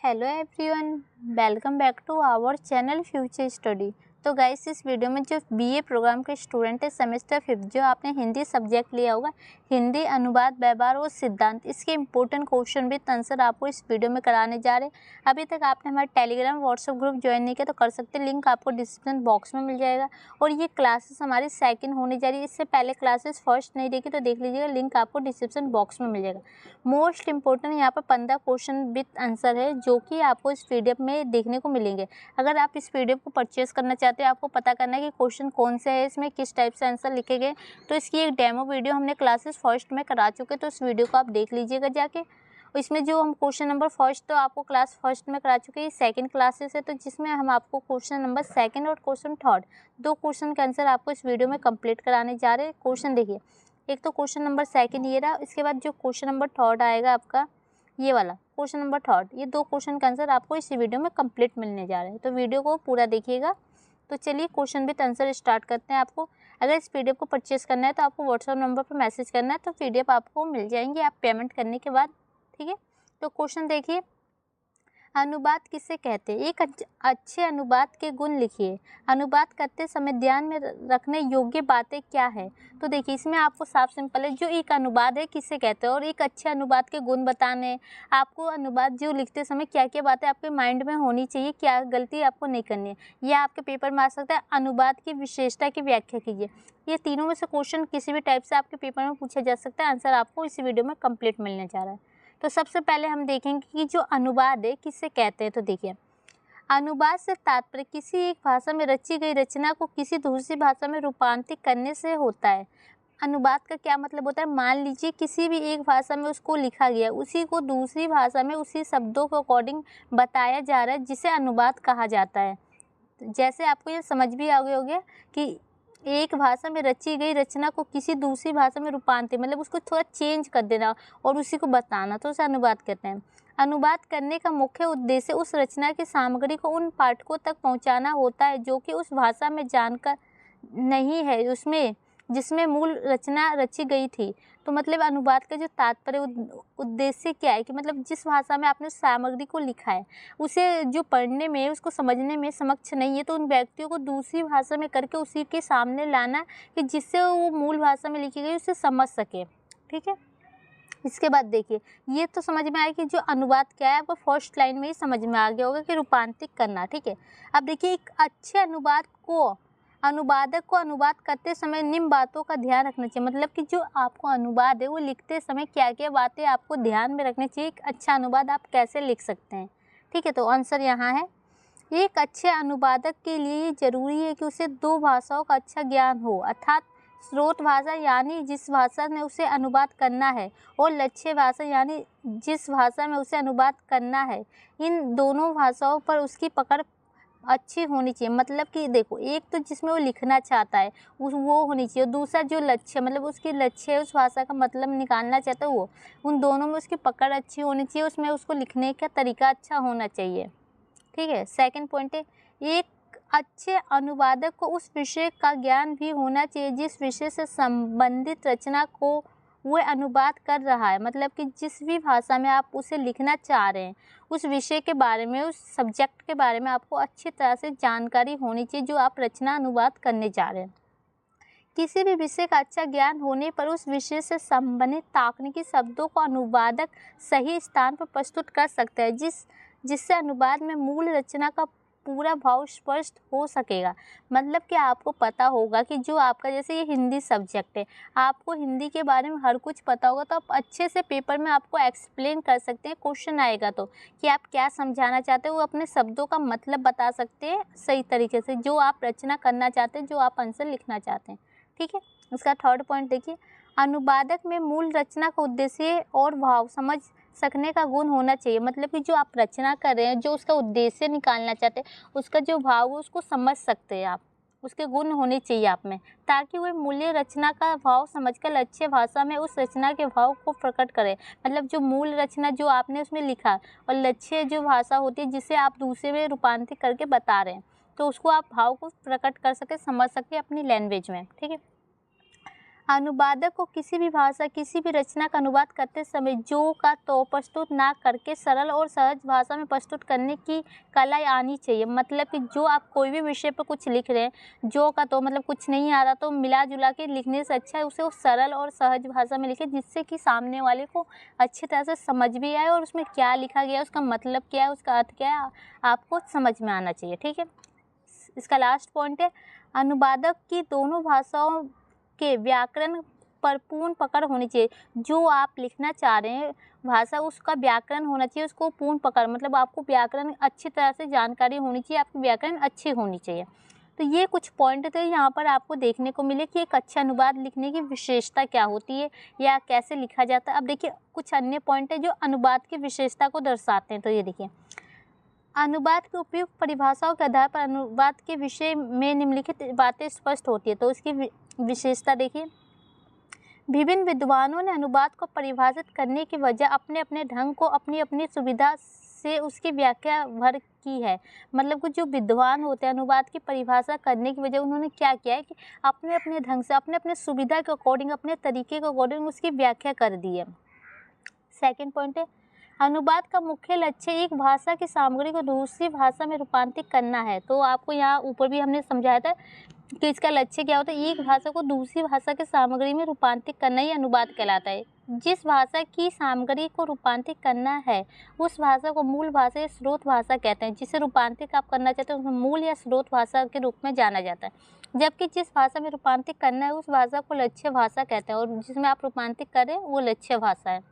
Hello everyone, welcome back to our channel future study. तो guys, इस video में जो बीए प्रोग्राम के स्टूडेंट है सेमेस्टर 5 जो आपने हिंदी सब्जेक्ट लिया होगा, हिंदी अनुवाद व्यवहार और सिद्धांत, इसके इंपॉर्टेंट क्वेश्चन विद आंसर आपको इस वीडियो में कराने जा रहे हैं। अभी तक आपने हमारा टेलीग्राम व्हाट्सएप ग्रुप ज्वाइन नहीं किया तो कर सकते हैं, लिंक आपको डिस्क्रिप्शन बॉक्स में मिल जाएगा। और ये क्लासेस हमारी सेकंड होने जा रही है, इससे पहले क्लासेस फर्स्ट नहीं देखी तो देख लीजिएगा, लिंक आपको डिस्क्रिप्शन बॉक्स में मिल जाएगा। मोस्ट इंपॉर्टेंट यहाँ पर 15 क्वेश्चन विद आंसर है जो कि आपको इस पीडीएफ में देखने को मिलेंगे। अगर आप इस पीडीएफ को परचेस करना चाहते हैं, आपको पता करना है कि क्वेश्चन कौन से है, इसमें किस टाइप से आंसर लिखे गए, तो इसकी एक डेमो वीडियो हमने क्लासेस फर्स्ट में करा चुके, तो इस वीडियो को आप देख लीजिएगा जाके। इसमें जो हम क्वेश्चन नंबर फर्स्ट तो आपको क्लास फर्स्ट में करा चुके हैं, सेकंड क्लासेस है तो जिसमें हम आपको क्वेश्चन नंबर सेकंड और क्वेश्चन थर्ड दो क्वेश्चन का आंसर आपको इस वीडियो में कंप्लीट कराने जा रहे हैं। क्वेश्चन देखिए, एक तो क्वेश्चन नंबर सेकंड ये रहा, इसके बाद जो क्वेश्चन नंबर थर्ड आएगा आपका ये वाला क्वेश्चन नंबर थर्ड, ये दो क्वेश्चन का आंसर आपको इस वीडियो में कंप्लीट मिलने जा रहे हैं, तो वीडियो को पूरा देखिएगा। तो चलिए क्वेश्चन विद आंसर स्टार्ट करते हैं। आपको अगर इस पीडीएफ को परचेस करना है तो आपको व्हाट्सएप नंबर पर मैसेज करना है, तो पीडीएफ आपको मिल जाएंगे आप पेमेंट करने के बाद, ठीक है। तो क्वेश्चन देखिए, अनुवाद किसे कहते हैं? एक अच्छे अनुवाद के गुण लिखिए। अनुवाद करते समय ध्यान में रखने योग्य बातें क्या है? तो देखिए, इसमें आपको साफ सिंपल है, जो एक अनुवाद है किसे कहते हैं और एक अच्छे अनुवाद के गुण बताने। आपको अनुवाद जो लिखते समय क्या क्या बातें आपके माइंड में होनी चाहिए, क्या गलती आपको नहीं करनी है, यह आपके पेपर में आ सकता है। अनुवाद की विशेषता की व्याख्या कीजिए। ये तीनों में से क्वेश्चन किसी भी टाइप से आपके पेपर में पूछा जा सकता है, आंसर आपको इस वीडियो में कंप्लीट मिलने जा रहा है। तो सबसे पहले हम देखेंगे कि जो अनुवाद है किसे कहते हैं। तो देखिए, अनुवाद से तात्पर्य किसी एक भाषा में रची गई रचना को किसी दूसरी भाषा में रूपांतरित करने से होता है। अनुवाद का क्या मतलब होता है? मान लीजिए किसी भी एक भाषा में उसको लिखा गया, उसी को दूसरी भाषा में उसी शब्दों के अकॉर्डिंग बताया जा रहा है, जिसे अनुवाद कहा जाता है। जैसे आपको ये समझ भी आ गया होगा कि एक भाषा में रची गई रचना को किसी दूसरी भाषा में रूपांतरित, मतलब उसको थोड़ा चेंज कर देना और उसी को बताना, तो उसे अनुवाद कहते हैं। अनुवाद करने का मुख्य उद्देश्य उस रचना की सामग्री को उन पाठकों तक पहुंचाना होता है जो कि उस भाषा में जानकर नहीं है उसमें जिसमें मूल रचना रची गई थी। तो मतलब अनुवाद का जो तात्पर्य उद्देश्य क्या है कि मतलब जिस भाषा में आपने सामग्री को लिखा है, उसे जो पढ़ने में उसको समझने में समक्ष नहीं है, तो उन व्यक्तियों को दूसरी भाषा में करके उसी के सामने लाना कि जिससे वो मूल भाषा में लिखी गई उसे समझ सके, ठीक है। इसके बाद देखिए, ये तो समझ में आया कि जो अनुवाद क्या है, आपको फर्स्ट लाइन में ही समझ में आ गया होगा कि रूपांतरित करना, ठीक है। अब देखिए, एक अच्छे अनुवादक को अनुवाद करते समय निम्न बातों का ध्यान रखना चाहिए। मतलब कि जो आपको अनुवाद है वो लिखते समय क्या क्या बातें आपको ध्यान में रखनी चाहिए, एक अच्छा अनुवाद आप कैसे लिख सकते हैं, ठीक है। तो आंसर यहाँ है, एक अच्छे अनुवादक के लिए जरूरी है कि उसे दो भाषाओं का अच्छा ज्ञान हो, अर्थात स्रोत भाषा यानी जिस भाषा में उसे अनुवाद करना है, और लक्ष्य भाषा यानी जिस भाषा में उसे अनुवाद करना है। इन दोनों भाषाओं पर उसकी पकड़ अच्छी होनी चाहिए। मतलब कि देखो, एक तो जिसमें वो लिखना चाहता है वो होनी चाहिए, दूसरा जो लक्ष्य मतलब उसकी लक्ष्य है, उस भाषा का मतलब निकालना चाहता है वो, उन दोनों में उसकी पकड़ अच्छी होनी चाहिए, उसमें उसको लिखने का तरीका अच्छा होना चाहिए, ठीक है। सेकंड पॉइंट है, एक अच्छे अनुवादक को उस विषय का ज्ञान भी होना चाहिए जिस विषय से संबंधित रचना को वह अनुवाद कर रहा है। मतलब कि जिस भी भाषा में आप उसे लिखना चाह रहे हैं, उस विषय के बारे में, उस सब्जेक्ट के बारे में आपको अच्छी तरह से जानकारी होनी चाहिए जो आप रचना अनुवाद करने जा रहे हैं। किसी भी विषय का अच्छा ज्ञान होने पर उस विषय से संबंधित तकनीकी शब्दों को अनुवादक सही स्थान पर प्रस्तुत कर सकता है, जिससे अनुवाद में मूल रचना का पूरा भाव स्पष्ट हो सकेगा। मतलब कि आपको पता होगा कि जो आपका, जैसे ये हिंदी सब्जेक्ट है, आपको हिंदी के बारे में हर कुछ पता होगा, तो आप अच्छे से पेपर में आपको एक्सप्लेन कर सकते हैं। क्वेश्चन आएगा तो कि आप क्या समझाना चाहते हो, वो अपने शब्दों का मतलब बता सकते हैं सही तरीके से, जो आप रचना करना चाहते हैं, जो आप आंसर लिखना चाहते हैं, ठीक है। इसका थर्ड पॉइंट देखिए, अनुवादक में मूल रचना का उद्देश्य और भाव समझ सकने का गुण होना चाहिए। मतलब कि जो आप रचना कर रहे हैं, जो उसका उद्देश्य निकालना चाहते हैं, उसका जो भाव है उसको समझ सकते हैं आप, उसके गुण होने चाहिए आप में, ताकि वह मूल्य रचना का भाव समझकर अच्छे भाषा में उस रचना के भाव को प्रकट करें। मतलब जो मूल रचना जो आपने उसमें लिखा और लक्ष्य जो भाषा होती है जिसे आप दूसरे में रूपांतरित करके बता रहे हैं, तो उसको आप भाव को प्रकट कर सके, समझ सके अपनी लैंग्वेज में, ठीक है। अनुवादक को किसी भी भाषा, किसी भी रचना का अनुवाद करते समय जो का तो प्रस्तुत ना करके सरल और सहज भाषा में प्रस्तुत करने की कला आनी चाहिए। मतलब कि जो आप कोई भी विषय पर कुछ लिख रहे हैं, जो का तो मतलब कुछ नहीं आ रहा तो मिला जुला के लिखने से अच्छा है उसे वो सरल और सहज भाषा में लिखें, जिससे कि सामने वाले को अच्छी तरह से समझ भी आए और उसमें क्या लिखा गया है, उसका मतलब क्या है, उसका अर्थ क्या है, आपको समझ में आना चाहिए। ठीक है। इसका लास्ट पॉइंट है, अनुवादक की दोनों भाषाओं के व्याकरण पर पूर्ण पकड़ होनी चाहिए। जो आप लिखना चाह रहे हैं भाषा, उसका व्याकरण होना चाहिए, उसको पूर्ण पकड़, मतलब आपको व्याकरण अच्छी तरह से जानकारी होनी चाहिए, आपकी व्याकरण अच्छी होनी चाहिए। तो ये कुछ पॉइंट थे यहाँ पर आपको देखने को मिले कि एक अच्छा अनुवाद लिखने की विशेषता क्या होती है या कैसे लिखा जाता है। अब देखिए कुछ अन्य पॉइंट है जो अनुवाद की विशेषता को दर्शाते हैं। तो ये देखिए, अनुवाद के उपयुक्त परिभाषाओं के आधार पर अनुवाद के विषय में निम्नलिखित बातें स्पष्ट होती है। तो इसकी विशेषता देखिए, विभिन्न विद्वानों ने अनुवाद को परिभाषित करने की वजह अपने अपने ढंग को अपनी अपनी सुविधा से उसकी व्याख्या भर की है। मतलब कि जो विद्वान होते हैं अनुवाद की परिभाषा करने की वजह उन्होंने क्या किया है कि अपने अपने ढंग से, अपने अपने सुविधा के अकॉर्डिंग, अपने तरीके के अकॉर्डिंग उसकी व्याख्या कर दी है। सेकेंड पॉइंट है, अनुवाद का मुख्य लक्ष्य एक भाषा की सामग्री को दूसरी भाषा में रूपांतरित करना है। तो आपको यहाँ ऊपर भी हमने समझाया था कि इसका लक्ष्य क्या होता है, एक भाषा को दूसरी भाषा की सामग्री में रूपांतरित करना ही अनुवाद कहलाता है। जिस भाषा की सामग्री को रूपांतरित करना है उस भाषा को मूल भाषा या स्रोत भाषा कहते हैं। जिसे रूपांतरित आप करना चाहते हैं उसमें मूल या स्रोत भाषा के रूप में जाना जाता है। जबकि जिस भाषा में रूपांतरित करना है उस भाषा को लक्ष्य भाषा कहते हैं, और जिसमें आप रूपांतरित करें वो लक्ष्य भाषा है।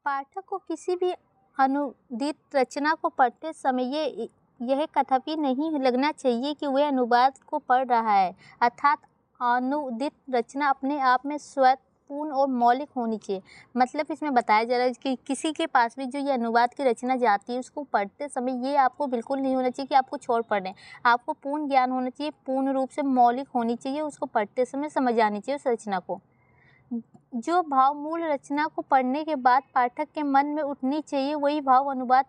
पाठक को किसी भी अनुदित रचना को पढ़ते समय यह कदापि नहीं लगना चाहिए कि वह अनुवाद को पढ़ रहा है, अर्थात अनुदित रचना अपने आप में स्वतपूर्ण और मौलिक होनी चाहिए। मतलब इसमें बताया जा रहा है कि किसी के पास भी जो ये अनुवाद की रचना जाती है उसको पढ़ते समय ये आपको बिल्कुल नहीं होना चाहिए कि आप कुछ और पढ़ रहे हैं। आपको पूर्ण ज्ञान होना चाहिए, पूर्ण रूप से मौलिक होनी चाहिए, उसको पढ़ते समय समझ आनी चाहिए उस रचना को। जो भाव मूल रचना को पढ़ने के बाद पाठक के मन में उठनी चाहिए वही भाव अनुवाद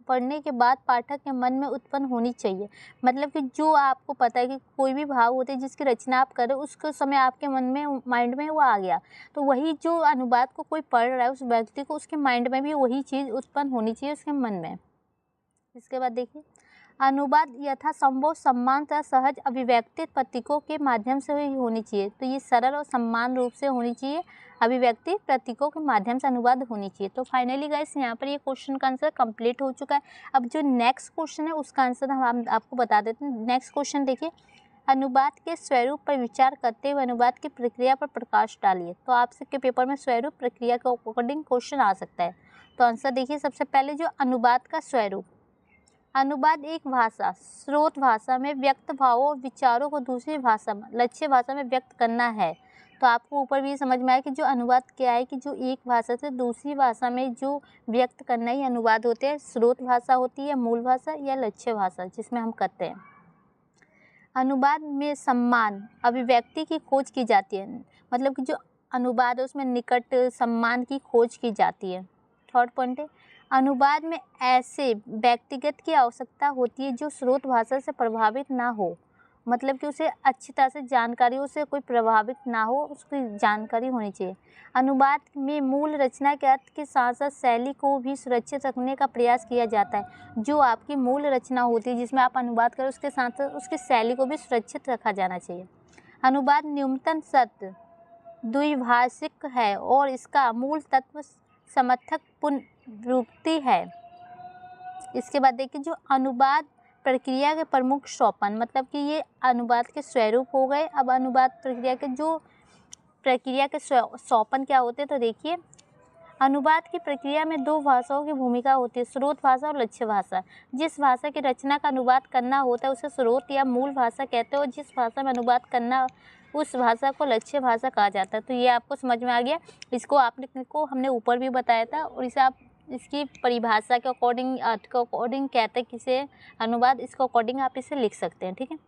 पढ़ने के बाद पाठक के मन में उत्पन्न होनी चाहिए। मतलब कि जो आपको पता है कि कोई भी भाव होते हैं जिसकी रचना आप करें उसके समय आपके मन में, माइंड में वो आ गया, तो वही जो अनुवाद को कोई पढ़ रहा है उस व्यक्ति को उसके माइंड में भी वही चीज़ उत्पन्न होनी चाहिए उसके मन में। इसके बाद देखिए, अनुवाद यथासंभव सम्मान तथा सहज अभिव्यक्ति प्रतीकों के माध्यम से ही होनी चाहिए। तो ये सरल और सम्मान रूप से होनी चाहिए, अभिव्यक्ति प्रतीकों के माध्यम से अनुवाद होनी चाहिए। तो फाइनली गाइस यहाँ पर ये क्वेश्चन का आंसर कंप्लीट हो चुका है। अब जो नेक्स्ट क्वेश्चन है उसका आंसर हम आपको बता देते हैं। नेक्स्ट क्वेश्चन देखिए, अनुवाद के स्वरूप पर विचार करते हुए अनुवाद की प्रक्रिया पर प्रकाश डालिए। तो आपसे के पेपर में स्वरूप प्रक्रिया के अकॉर्डिंग क्वेश्चन आ सकता है। तो आंसर देखिए, सबसे पहले जो अनुवाद का स्वरूप, अनुवाद एक भाषा, स्रोत भाषा में व्यक्त भावों और विचारों को दूसरी भाषा में, लक्ष्य भाषा में व्यक्त करना है। तो आपको ऊपर भी समझ में आया कि जो अनुवाद क्या है कि जो एक भाषा से दूसरी भाषा में जो व्यक्त करना ही अनुवाद होते हैं। स्रोत भाषा होती है, मूल भाषा या लक्ष्य भाषा जिसमें हम करते हैं। अनुवाद में सम्मान अभिव्यक्ति की खोज की जाती है, मतलब कि जो अनुवाद है उसमें निकट सम्मान की खोज की जाती है। थर्ड पॉइंट है, अनुवाद में ऐसे व्यक्तिगत की आवश्यकता होती है जो स्रोत भाषा से प्रभावित ना हो, मतलब कि उसे अच्छी तरह से जानकारियों से कोई प्रभावित ना हो, उसकी जानकारी होनी चाहिए। अनुवाद में मूल रचना के अर्थ के साथ साथ शैली को भी सुरक्षित रखने का प्रयास किया जाता है। जो आपकी मूल रचना होती है जिसमें आप अनुवाद करें उसके साथ साथ उसकी शैली को भी सुरक्षित रखा जाना चाहिए। अनुवाद न्यूनतम सत्य द्विभाषिक है और इसका मूल तत्व समर्थक पुनरुक्ति है। इसके बाद देखिए, जो अनुवाद प्रक्रिया के प्रमुख सोपान, मतलब कि ये अनुवाद के स्वरूप हो गए। अब अनुवाद प्रक्रिया के जो प्रक्रिया के सोपान क्या होते हैं, तो देखिए अनुवाद की प्रक्रिया में दो भाषाओं की भूमिका होती है, स्रोत भाषा और लक्ष्य भाषा। जिस भाषा की रचना का अनुवाद करना होता है उसे स्रोत या मूल भाषा कहते हैं और जिस भाषा में अनुवाद करना उस भाषा को लक्ष्य भाषा कहा जाता है। तो ये आपको समझ में आ गया। इसको आपने को हमने ऊपर भी बताया था और इसे आप इसकी परिभाषा के अकॉर्डिंग, अर्थ के अकॉर्डिंग कहते हैं किसे अनुवाद, इसके अकॉर्डिंग आप इसे लिख सकते हैं। ठीक है।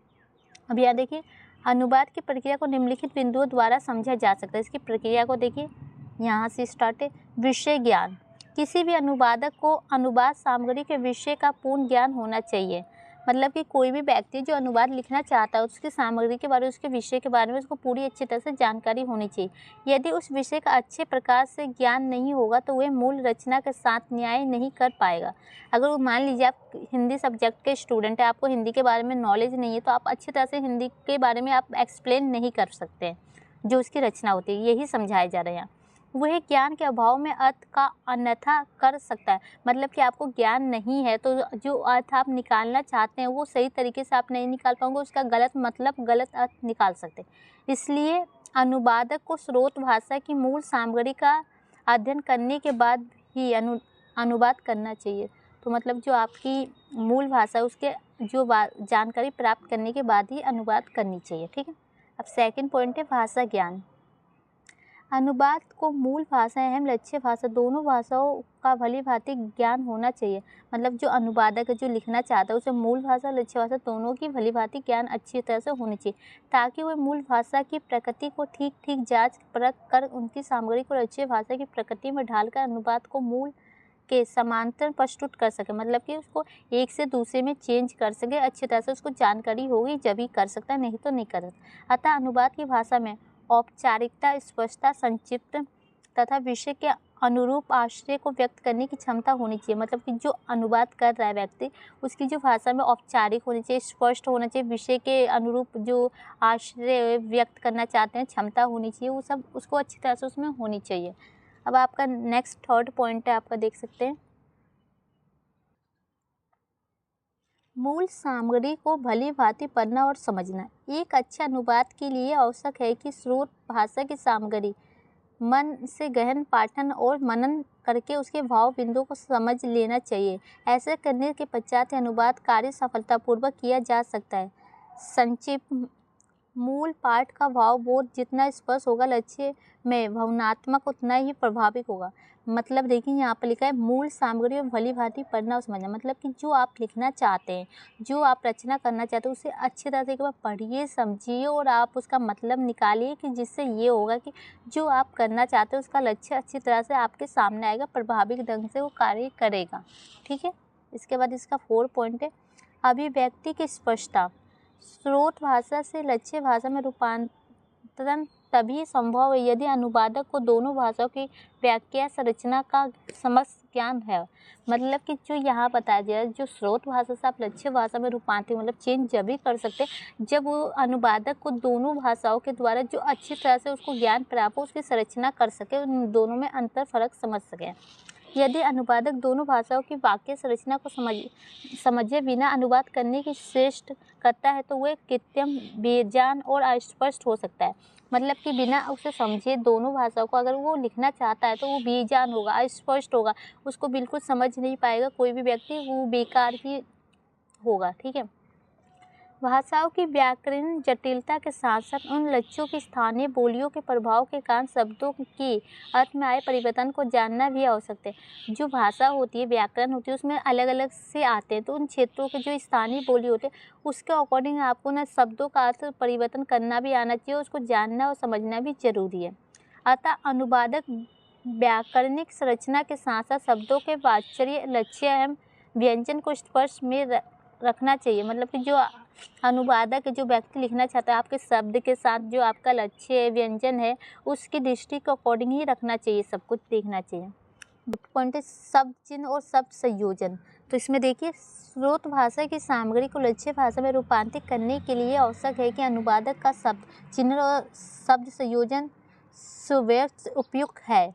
अब यहाँ देखिए, अनुवाद की प्रक्रिया को निम्नलिखित बिंदुओं द्वारा समझा जा सकता है। इसकी प्रक्रिया को देखिए, यहाँ से स्टार्ट है। विषय ज्ञान, किसी भी अनुवादक को अनुवाद सामग्री के विषय का पूर्ण ज्ञान होना चाहिए। मतलब कि कोई भी व्यक्ति जो अनुवाद लिखना चाहता है उसकी सामग्री के बारे में, उसके विषय के बारे में उसको पूरी अच्छी तरह से जानकारी होनी चाहिए। यदि उस विषय का अच्छे प्रकार से ज्ञान नहीं होगा तो वह मूल रचना के साथ न्याय नहीं कर पाएगा। अगर मान लीजिए आप हिंदी सब्जेक्ट के स्टूडेंट हैं, आपको हिंदी के बारे में नॉलेज नहीं है, तो आप अच्छी तरह से हिंदी के बारे में आप एक्सप्लेन नहीं कर सकते हैं जो उसकी रचना होती है, यही समझाया जा रहा है। वह ज्ञान के अभाव में अर्थ का अन्यथा कर सकता है। मतलब कि आपको ज्ञान नहीं है तो जो अर्थ आप निकालना चाहते हैं वो सही तरीके से आप नहीं निकाल पाओगे, उसका गलत मतलब गलत अर्थ निकाल सकते हैं। इसलिए अनुवादक को स्रोत भाषा की मूल सामग्री का अध्ययन करने के बाद ही अनुवाद करना चाहिए। तो मतलब जो आपकी मूल भाषा है उसके जो जानकारी प्राप्त करने के बाद ही अनुवाद करनी चाहिए। ठीक है। अब सेकंड पॉइंट है भाषा ज्ञान। अनुवाद को मूल भाषा एवं लक्ष्य भाषा दोनों भाषाओं का भली भांति ज्ञान होना चाहिए। मतलब जो अनुवादक है, जो लिखना चाहता है, उसे मूल भाषा लक्ष्य भाषा दोनों की भली भांति ज्ञान अच्छी तरह से होनी चाहिए, ताकि वह मूल भाषा की प्रकृति को ठीक जांच परख कर उनकी सामग्री को लक्ष्य भाषा की प्रकृति में ढालकर अनुवाद को मूल के समांतर प्रस्तुत कर सके। मतलब कि उसको एक से दूसरे में चेंज कर सके, अच्छी तरह से उसको जानकारी होगी जब ही कर सकता है, नहीं तो नहीं कर सकता। अतः अनुवाद की भाषा में औपचारिकता, स्पष्टता, संक्षिप्त तथा विषय के अनुरूप आशय को व्यक्त करने की क्षमता होनी चाहिए। मतलब कि जो अनुवाद कर रहा है व्यक्ति, उसकी जो भाषा में औपचारिक होनी चाहिए, स्पष्ट होना चाहिए, विषय के अनुरूप जो आशय व्यक्त करना चाहते हैं क्षमता होनी चाहिए, वो सब उसको अच्छी तरह से उसमें होनी चाहिए। अब आपका नेक्स्ट थर्ड पॉइंट है, आपका देख सकते हैं, मूल सामग्री को भली भांति पढ़ना और समझना। एक अच्छे अनुवाद के लिए आवश्यक है कि स्रोत भाषा की सामग्री मन से गहन पाठन और मनन करके उसके भाव बिंदु को समझ लेना चाहिए। ऐसे करने के पश्चात अनुवाद कार्य सफलतापूर्वक किया जा सकता है। संक्षिप्त मूल पाठ का भाव बोध जितना स्पष्ट होगा, लक्ष्य में भावनात्मक उतना ही प्रभावित होगा। मतलब देखिए यहाँ पर लिखा है मूल सामग्री और भली भांति पढ़ना और समझना। मतलब कि जो आप लिखना चाहते हैं, जो आप रचना करना चाहते हैं, उसे अच्छी तरह से एक बार पढ़िए, समझिए और आप उसका मतलब निकालिए, कि जिससे ये होगा कि जो आप करना चाहते हैं उसका लक्ष्य अच्छी तरह से आपके सामने आएगा, प्रभावित ढंग से वो कार्य करेगा। ठीक है। इसके बाद इसका 4 पॉइंट है अभिव्यक्ति की स्पष्टता। स्रोत भाषा से लक्ष्य भाषा में रूपांतरण तभी संभव है यदि अनुवादक को दोनों भाषाओं की व्याख्या संरचना का समस्त ज्ञान है। मतलब कि जो यहाँ बताया गया है, जो स्रोत भाषा से आप लक्ष्य भाषा में रूपांतरित मतलब चेंज जब भी कर सकते हैं जब वो अनुवादक को दोनों भाषाओं के द्वारा जो अच्छी तरह से उसको ज्ञान प्राप्त हो, उसकी संरचना कर सके, उन दोनों में अंतर फर्क समझ सके। यदि अनुवादक दोनों भाषाओं की वाक्य संरचना को समझे बिना अनुवाद करने की श्रेष्ठ करता है तो वह कृत्रिम, बेजान और अस्पष्ट हो सकता है। मतलब कि बिना उसे समझे दोनों भाषाओं को अगर वो लिखना चाहता है तो वो बेजान होगा, अस्पष्ट होगा, उसको बिल्कुल समझ नहीं पाएगा कोई भी व्यक्ति, वो बेकार ही होगा। ठीक है। भाषाओं की व्याकरण जटिलता के साथ साथ उन लक्ष्यों की स्थानीय बोलियों के प्रभाव के कारण शब्दों की अर्थ में आए परिवर्तन को जानना भी आवश्यक है। जो भाषा होती है, व्याकरण होती है, उसमें अलग अलग से आते हैं, तो उन क्षेत्रों के जो स्थानीय बोली होते हैं उसके अकॉर्डिंग आपको ना शब्दों का अर्थ परिवर्तन करना भी आना चाहिए, उसको जानना और समझना भी जरूरी है। अतः अनुवादक व्याकरणिक संरचना के साथ साथ शब्दों के वाच्य, लक्ष्य एवं व्यंजन को स्पर्श में रखना चाहिए। मतलब कि जो अनुवादक, जो व्यक्ति लिखना चाहता है, आपके शब्द के साथ जो आपका लक्ष्य है, व्यंजन है, उसकी दृष्टि के अकॉर्डिंग ही रखना चाहिए, सब कुछ देखना चाहिए। पॉइंट है शब्द चिन्ह और शब्द संयोजन। तो इसमें देखिए स्रोत भाषा की सामग्री को लक्ष्य भाषा में रूपांतरित करने के लिए आवश्यक है कि अनुवादक का शब्द चिन्ह और शब्द संयोजन सुव्यवस्थित उपयुक्त है।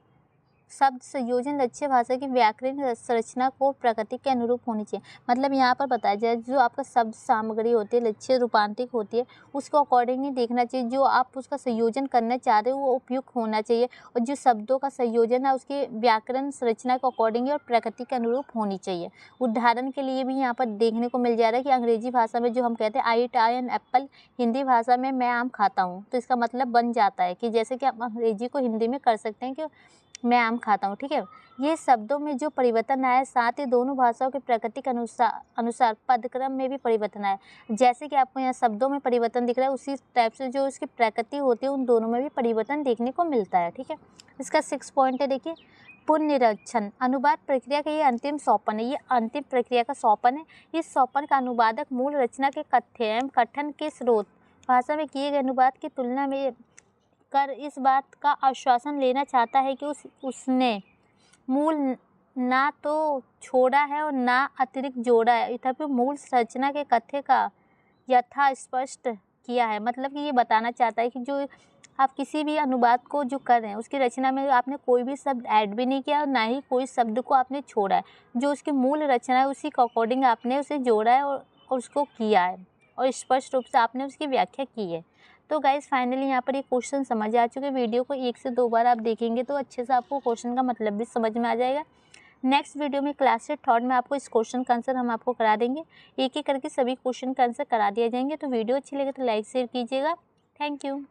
शब्द संयोजन लक्ष्य भाषा की व्याकरण संरचना को प्रकृति के अनुरूप होनी चाहिए। मतलब यहाँ पर बताया जाए जो आपका शब्द सामग्री होती है, लक्ष्य रूपांतरित होती है, उसको अकॉर्डिंग ही देखना चाहिए। जो आप उसका संयोजन करना चाहते हो वो उपयुक्त होना चाहिए, और जो शब्दों का संयोजन है उसकी व्याकरण संरचना के अकॉर्डिंग और प्रकृति के अनुरूप होनी चाहिए। उदाहरण के लिए भी यहाँ पर देखने को मिल जा रहा है कि अंग्रेजी भाषा में जो हम कहते हैं आई ईट एन एप्पल, हिंदी भाषा में मैं आम खाता हूँ, तो इसका मतलब बन जाता है कि जैसे कि आप अंग्रेजी को हिंदी में कर सकते हैं कि मैं आम खाता हूँ। ठीक है। ये शब्दों में जो परिवर्तन आया, साथ ही दोनों भाषाओं के प्रकृति के अनुसार पदक्रम में भी परिवर्तन आया। जैसे कि आपको यहाँ शब्दों में परिवर्तन दिख रहा है, उसी टाइप से जो इसकी प्रकृति होती है उन दोनों में भी परिवर्तन देखने को मिलता है। ठीक है। इसका 6 पॉइंट है, देखिए पुनर्निरीक्षण अनुवाद प्रक्रिया का ये अंतिम सोपान है, ये अंतिम प्रक्रिया का सोपान है। इस सोपान का अनुवादक मूल रचना के कथ्य एवं कथन के स्रोत भाषा में किए गए अनुवाद की तुलना में कर इस बात का आश्वासन लेना चाहता है कि उसने मूल ना तो छोड़ा है और ना अतिरिक्त जोड़ा है, तथा मूल रचना के कथ्य का यथा स्पष्ट किया है। मतलब कि ये बताना चाहता है कि जो आप किसी भी अनुवाद को जो कर रहे हैं उसकी रचना में आपने कोई भी शब्द ऐड भी नहीं किया और ना ही कोई शब्द को आपने छोड़ा है। जो उसकी मूल रचना है उसी के अकॉर्डिंग आपने उसे जोड़ा है और उसको किया है और स्पष्ट रूप से आपने उसकी व्याख्या की है। तो गाइस फाइनली यहाँ पर ये क्वेश्चन समझ आ चुके। वीडियो को 1 से 2 बार आप देखेंगे तो अच्छे से आपको क्वेश्चन का मतलब भी समझ में आ जाएगा। नेक्स्ट वीडियो में क्लास 8 में आपको इस क्वेश्चन का आंसर हम आपको करा देंगे। एक एक करके सभी क्वेश्चन का आंसर करा दिया जाएंगे। तो वीडियो अच्छी लगे तो लाइक शेयर कीजिएगा। Thank you.